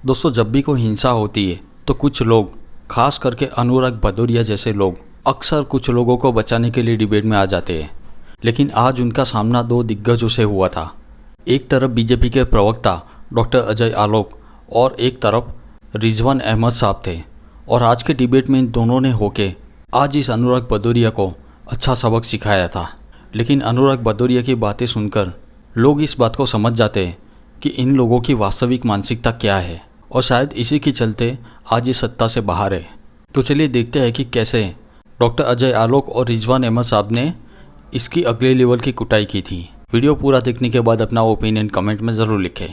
दोस्तों, जब भी कोई हिंसा होती है तो कुछ लोग, खास करके अनुराग भदौरिया जैसे लोग, अक्सर कुछ लोगों को बचाने के लिए डिबेट में आ जाते हैं। लेकिन आज उनका सामना दो दिग्गजों से हुआ था। एक तरफ बीजेपी के प्रवक्ता डॉक्टर अजय आलोक और एक तरफ रिजवान अहमद साहब थे। और आज के डिबेट में इन दोनों ने होके आज इस अनुराग भदौरिया को अच्छा सबक सिखाया था। लेकिन अनुराग भदौरिया की बातें सुनकर लोग इस बात को समझ जाते हैं कि इन लोगों की वास्तविक मानसिकता क्या है, और शायद इसी के चलते आज ये सत्ता से बाहर है। तो चलिए देखते हैं कि कैसे डॉक्टर अजय आलोक और रिजवान अहमद साहब ने इसकी अगले लेवल की कुटाई की थी। वीडियो पूरा देखने के बाद अपना ओपिनियन कमेंट में ज़रूर लिखें।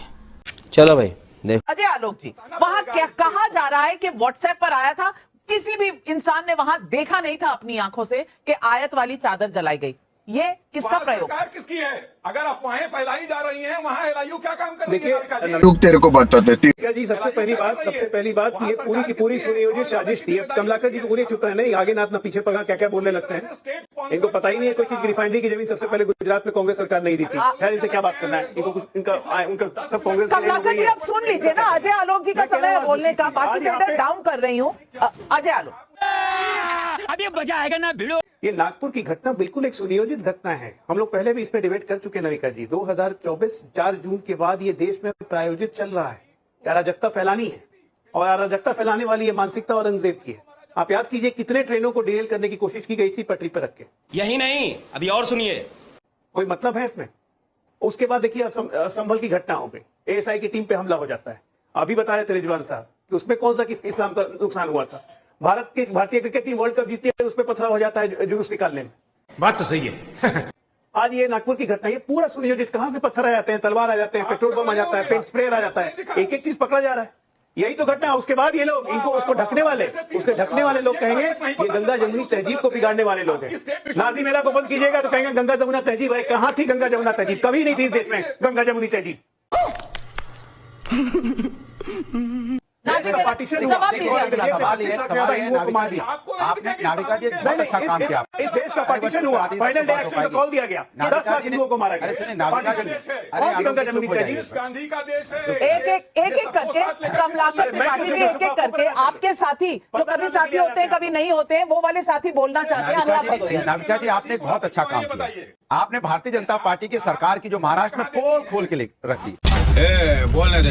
चलो भाई देख। अजय आलोक जी, वहां क्या कहा जा रहा है कि व्हाट्सएप पर आया था, किसी भी इंसान ने वहां देखा नहीं था अपनी आंखों से कि आयत वाली चादर जलाई गई। ये किसका प्रयोग? सरकार किसकी है? अगर अफवाहें फैलाई जा रही हैं, वहाँ एलआईयू क्या काम कर रही है? लोग तेरे को बताते थे। जी सबसे पहली बात ये पूरी की पूरी सुनियोजित साजिश थी। अब कमलाकर जी को बोले चुप रहे, नहीं आगे ना पीछे पका, क्या क्या बोलने लगते हैं। इनको पता ही नहीं है कोई चीज। रिफाइनरी की जमीन सबसे पहले गुजरात में कांग्रेस सरकार नहीं दी थी। खैर इनसे क्या बात करना है, इनको कुछ उनका सब कांग्रेस। कमलाकर जी, अब सुन लीजिए ना, अजय आलोक जी का समय है बोलने का। बाकी सेंटर डाउन कर रही हूँ। अजय आलोक, अब ये मजा आएगा ना भिड़ो। ये नागपुर की घटना बिल्कुल एक सुनियोजित घटना है। हम लोग पहले भी इस पे डिबेट कर चुके हैं नविका जी। 2024 4 जून के बाद ये देश में प्रायोजित चल रहा है। अराजकता फैलानी है, और अराजकता फैलाने वाली ये मानसिकता औरंगजेब की है। आप याद कीजिए कितने ट्रेनों को डिरेल करने की कोशिश की गई थी पटरी पर रख के। यही नहीं, अभी और सुनिए। कोई मतलब है इसमें? उसके बाद देखिए संभल की घटना हो गई, एएसआई की टीम पे हमला हो जाता है। अभी बताया थे रिजवान साहब कि उसमें कौन सा किस इस्लाम का नुकसान हुआ था। भारतीय क्रिकेट टीम वर्ल्ड कप जीती है, उसमें पथराव हो जाता है जुलूस निकालने में। बात तो सही है। आज ये नागपुर की घटना, ये पूरा सुनियोजित। कहां से पत्थर आ जाते हैं, तलवार आ जाते हैं, पेट्रोल बम आ जाता है, पेंट स्प्रे आ जाता है, एक एक चीज पकड़ा जा रहा है। यही तो घटना है। उसके बाद ये लोग इनको उसके ढकने वाले लोग कहेंगे ये गंगा जमुनी तहजीब को बिगाड़ने वाले लोग हैं। नाजी मेरा को बंद कीजिएगा तो कहेंगे गंगा जमुना तहजीब। अरे कहां थी गंगा जमुना तहजीब? कभी नहीं थी इस देश में गंगा जमुनी तहजीब। पार्टीशन हुआ, हिंदुओं को मार दिया। आपने नाविका जी बहुत अच्छा काम किया। इस देश का पार्टीशन हुआ, फाइनल डे एक्शन का कॉल दिया गया, 10 लाख हिंदुओं को मारा गया। कौन सी गंगा जमुनी तहजीब? गांधी का देश है। एक करके कमलाकर त्रिपाठी जी एक एक करके आपके साथी, जो कभी साथी होते हैं कभी नहीं होते हैं, वो वाले साथी बोलना चाहते हैं। अनुराग भदौरिया, नाविका जी आपने बहुत अच्छा काम किया। आपने भारतीय जनता पार्टी की सरकार की जो महाराष्ट्र में पोल खोल के रख दी। बोलने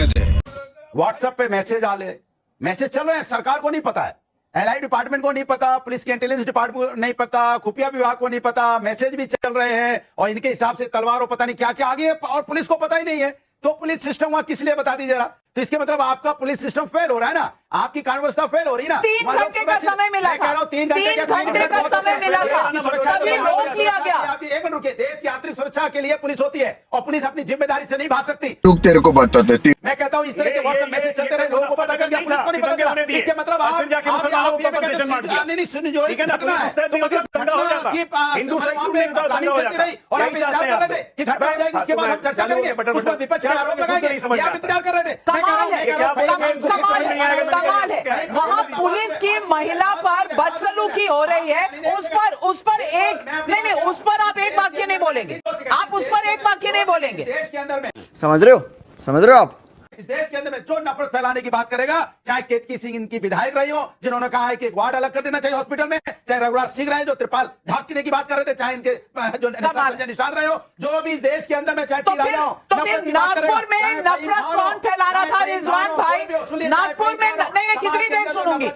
दे। व्हाट्सएप पे मैसेज चल रहे हैं, सरकार को नहीं पता है, एलआई डिपार्टमेंट को नहीं पता, पुलिस के इंटेलिजेंस डिपार्टमेंट को नहीं पता, खुफिया विभाग को नहीं पता, मैसेज भी चल रहे हैं, और इनके हिसाब से तलवार और पता नहीं क्या क्या आगे है, और पुलिस को पता ही नहीं है। तो पुलिस सिस्टम वहां किस लिए बता दीजिए जरा। तो इसके मतलब आपका पुलिस सिस्टम फेल हो रहा है ना, आपकी कानून व्यवस्था फेल हो रही है ना। 3 घंटे का समय मिला था, 3 घंटे का समय मिला था, तभी रोक लिया गया। एक मिनट रुकिए। देश की आंतरिक सुरक्षा के लिए पुलिस होती है, और पुलिस अपनी जिम्मेदारी से नहीं भाग सकती। लोग तेरे को बताते थे। मैं कहता हूँ इस तरह के व्हाट्सएप मैसेज चलते रहे, लोगों को पता चल गया, पुलिस को नहीं पता चला। इसके मतलब आप नहीं सुन जो घटना है, तो मतलब हिंदू चलती रही और आप इंतजार कर रहे थे कि घटना हो जाएगी, उसके बाद हम चर्चा करेंगे, उस पर विपक्ष के आरोप लगाएंगे। आप इंतजार कर रहे थे। कमाल है, वहाँ पुलिस की महिला पर बदसलूकी हो रही है, उस पर एक नहीं, उस पर आप एक वाक्य नहीं बोलेंगे, आप उस पर एक वाक्य नहीं बोलेंगे। देश के अंदर में समझ रहे हो आप? इस देश के अंदर में जो नफरत फैलाने की बात करेगा, चाहे केतकी सिंह इनकी विधायक रही हो जिन्होंने कहा है कि एक वार्ड अलग कर देना चाहिए हॉस्पिटल में, चाहे रघुराज सिंह रहे जो त्रिपाल ढाकने की बात कर रहे थे, चाहे इनके जो निशान रहे हो, जो भी इस देश के अंदर में चाहे तो फिर नागपुर में नफरत कौन फैला रहा था? रिजवान भाई, नागपुर में नहीं, मैं कितनी देर सुनूंगी।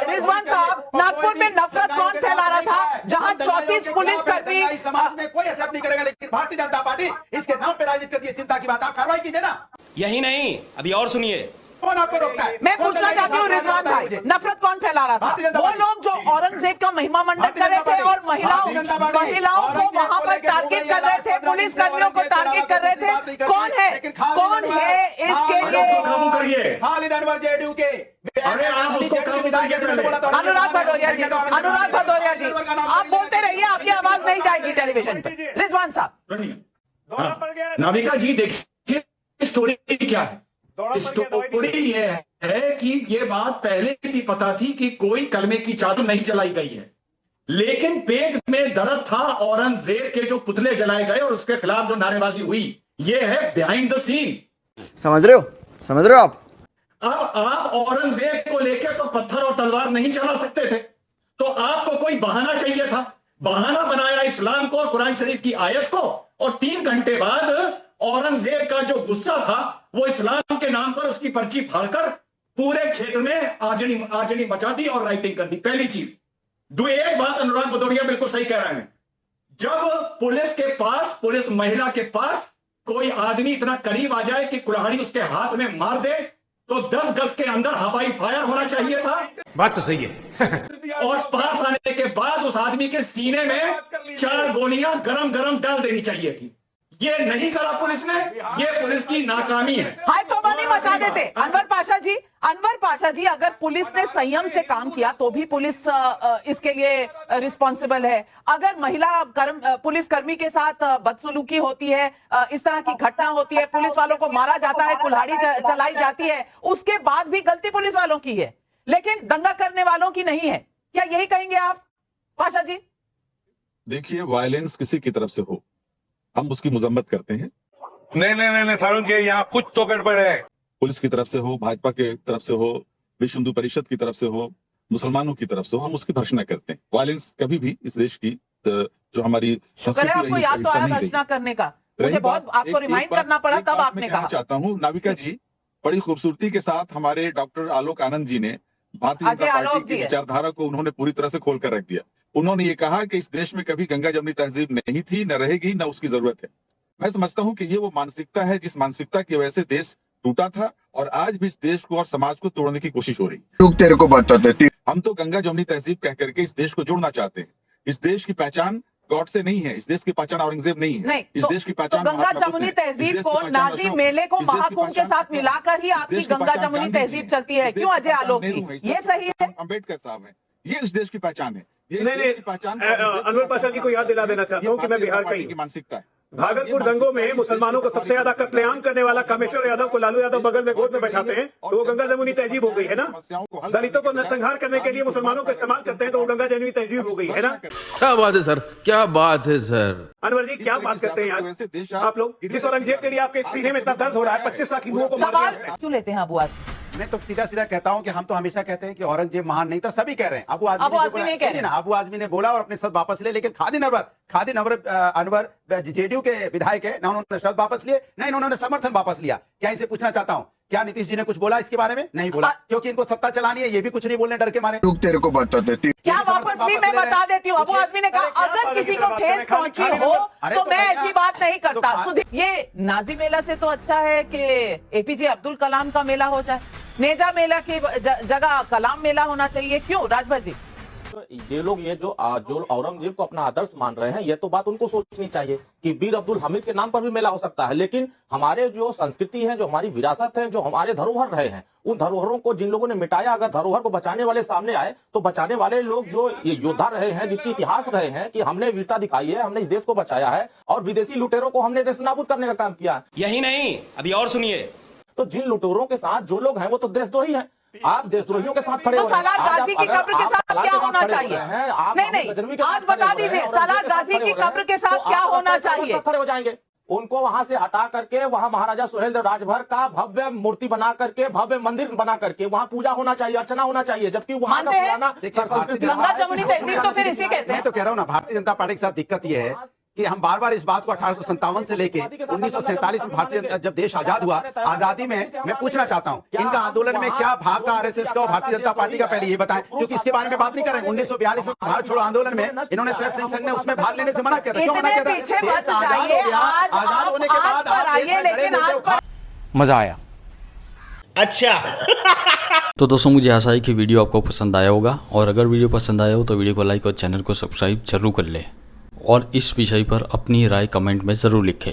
रिजवान साहब, नागपुर में नफरत कौन फैला रहा था जहां 34 पुलिसकर्मी? समाज में कोई एक्सेप्ट नहीं करेगा, लेकिन भारतीय जनता पार्टी इसके नाम पर राजनीति करती है। चिंता की बात, आप कार्रवाई कीजिए ना। यही नहीं, अभी और सुनिए। कौन आपको रोकता है? मैं पूछना चाहती हूँ रिजवान भाई, नफरत कौन फैला रहा था? वो लोग जो औरंगजेब का महिमा मंडन कर रहे थे और महिलाओं को वहां पर टारगेट कर रहे थे, पुलिस कर्मियों को टारगेट कर रहे थे। कौन है इसके लिए? खालिद अनवर जेडीयू के। अनुराग भदौरिया जी, आप बोलते रहिए, आपकी आवाज नहीं जाएगी टेलीविजन पर। रिजवान साहब, नाविका जी देखिए स्टोरी क्या है। स्टोरी ये है कि ये बात पहले भी पता थी कि कोई कलमे की चादर नहीं जलाई गई है, लेकिन पेट में दर्द था। औरंगजेब के जो पुतले जलाए गए और उसके खिलाफ जो नारेबाजी हुई, ये है बिहाइंड द सीन। समझ रहे हो? समझ रहे हो आप? अब आप औरंगजेब को लेकर तो पत्थर और तलवार नहीं चला सकते थे, तो आपको कोई बहाना चाहिए था। बहाना बनाया इस्लाम को और कुरान शरीफ की आयत को, और 3 घंटे बाद औरंगजेब का जो गुस्सा था वो इस्लाम के नाम पर उसकी पर्ची फाड़कर पूरे क्षेत्र में आजड़ी मचा दी और राइटिंग कर दी। पहली चीज। एक बात अनुराग भदौरिया बिल्कुल सही कह रहे हैं, जब पुलिस महिला के पास कोई आदमी इतना करीब आ जाए कि कुल्हाड़ी उसके हाथ में मार दे, तो 10 गज के अंदर हवाई फायर होना चाहिए था। बात तो सही है। और पास आने के बाद उस आदमी के सीने में 4 गोलियां गरम डाल देनी चाहिए थी। ये नहीं करा पुलिस ने, ये पुलिस की नाकामी है। हाय तौबा नहीं मचा देते। अनवर पाशा जी, अगर पुलिस ने संयम से काम किया तो भी पुलिस इसके लिए रिस्पॉन्सिबल है। अगर महिला पुलिस कर्मी के साथ बदसलूकी होती है, इस तरह की घटना होती है, पुलिस वालों को मारा जाता है, कुल्हाड़ी चलाई जाती है, उसके बाद भी गलती पुलिस वालों की है, लेकिन दंगा करने वालों की नहीं है। क्या यही कहेंगे आप पाशा जी? देखिए, वायलेंस किसी की तरफ से हो, हम उसकी मजम्मत करते हैं। नहीं सारुण के यहाँ कुछ तो गड़बड़ है। पुलिस की तरफ से हो, भाजपा की तरफ से हो, विश्व हिंदू परिषद की तरफ से हो, मुसलमानों की तरफ से हो, हम उसकी भर्त्सना करते हैं। वायलेंस कभी भी इस देश की जो हमारी संस्कृति आपको रही, याद तो आया भर्त्सना करने का, मुझे बहुत आपको रिमाइंड करना पड़ा, तब आपने कहा। चाहता हूँ नाविका जी बड़ी खूबसूरती के साथ हमारे डॉक्टर आलोक आनंद जी ने भारतीय जनता पार्टी की विचारधारा को उन्होंने पूरी तरह से खोल कर रख दिया। उन्होंने ये कहा कि इस देश में कभी गंगा जमुनी तहजीब नहीं थी, न रहेगी, न उसकी जरूरत है। मैं समझता हूं कि ये वो मानसिकता है जिस मानसिकता की वजह से देश टूटा था और आज भी इस देश को और समाज को तोड़ने की कोशिश हो रही। तेरे को बता देती। हम तो गंगा जमुनी तहजीब कह करके इस देश को जोड़ना चाहते हैं। इस देश की पहचान गॉड से नहीं है, इस देश की पहचान औरंगजेब नहीं है। नहीं, इस देश की पहचान गंगा जमुनी तहजीब को नाजी मेले को महाकुंभ के साथ मिलाकर ही आपकी गंगा जमुनी तहजीब चलती है। क्यों अजय आलोक की? ये सही है? अम्बेडकर साहब है, ये इस देश की पहचान है। नहीं, पहचान अनवर पाशा जी को याद दिला देना चाहता हूँ कि मैं बिहार का ही हूँ। मानसिकता है। भागलपुर दंगों में मुसलमानों को सबसे ज्यादा कत्लेआम करने वाला कामेश्वर यादव को लालू यादव बगल में गोद में बैठाते हैं, तो वो गंगा जमुनी तहजीब हो गई है ना। दलितों को नरसंहार करने के लिए मुसलमानों को इस्तेमाल करते हैं, तो वो गंगा जमुनी तहजीब हो गई है ना। क्या बात है सर, क्या बात है सर। अनवर जी क्या बात करते हैं यार आप लोग? इस औरंगजेब के लिए आपके सीने में इतना दर्द हो रहा है, 25 लाख हिंदुओं को मार दिया। क्यों लेते हैं अबू आजमी? मैं तो सीधा कहता हूं कि हम तो हमेशा कहते हैं कि औरंगजेब महान नहीं था, सभी कह रहे हैं। अबू आजमी ने बोला और अपने शब्द वापस ले, लेकिन खादिन अनवर जेडीयू के विधायक है, ना उन्होंने शब्द वापस लिए, ना इन्होंने समर्थन वापस लिया। क्या इनसे पूछना चाहता हूं, क्या नीतीश जी ने कुछ बोला इसके बारे में? नहीं बोला, क्योंकि इनको सत्ता चलानी है, ये भी कुछ नहीं बोलने डर के मारे। तेरे को बता देती। क्या वापस ली? मैं बता देती हूँ। अबू आजमी ने कहा अगर किसी को ठेस पहुंची हो तो मैं ऐसी बात नहीं करता। ये नाजी मेला से तो अच्छा है कि एपीजे अब्दुल कलाम का मेला हो जाए। नेजा मेला की जगह कलाम मेला होना चाहिए। क्यों राजभर जी? तो ये लोग जो औरंगजेब को अपना आदर्श मान रहे हैं, ये तो बात उनको सोचनी चाहिए कि बीर अब्दुल हामिद के नाम पर भी मेला हो सकता है। लेकिन हमारे जो संस्कृति है, जो हमारी विरासत है, जो हमारे धरोहर रहे हैं, उन धरोहरों को जिन लोगों ने मिटाया, अगर धरोहर को बचाने वाले सामने आए तो बचाने वाले लोग जो ये योद्धा रहे हैं, जिनके इतिहास रहे हैं कि हमने वीरता दिखाई है, हमने इस देश को बचाया है और विदेशी लुटेरों को हमने नेस्तनाबूद करने का काम किया। यही नहीं, अभी और सुनिए। तो जिन लुटेरों के साथ जो लोग हैं वो तो देशद्रोही हैं। आप देशद्रोहियों के साथ खड़े हो रहे हैं। सालार गाजी की कब्र के साथ क्या होना चाहिए? नहीं, आज बता दीजिए सालार गाजी की कब्र के साथ क्या होना चाहिए? खड़े हो जाएंगे। उनको वहां से हटा करके वहां महाराजा सुहेलदेव राजभर का भव्य मूर्ति बना करके, भव्य मंदिर बना करके वहां पूजा होना चाहिए, अर्चना होना चाहिए। जबकि वहां का पुराना गंगा जमुनी तहजीब तो फिर इसे कहते हैं। मैं तो कह रहा हूँ ना, भारतीय जनता पार्टी के साथ दिक्कत यह है कि हम बार इस बात को 1857 से लेके 1947 में भारतीय जब देश आजाद हुआ, आजादी में मैं पूछना चाहता हूं इनका आंदोलन में क्या भाग था आरएसएस का और भारतीय जनता पार्टी का? पहले ये बताएं, क्योंकि इसके बारे में बात नहीं कर रहे हैं। 1942 में भारत छोड़ो आंदोलन में इन्होंने स्वयं सिंह संघ ने उसमें भाग लेने से मना किया था। क्यों मना किया था? देश आजाद हो गया, आजाद होने के बाद आप मजा आया। अच्छा तो दोस्तों, मुझे आशा है कि वीडियो आपको पसंद आया होगा, और अगर वीडियो पसंद आया हो तो वीडियो को लाइक और चैनल को सब्सक्राइब जरूर कर ले, और इस विषय पर अपनी राय कमेंट में ज़रूर लिखें।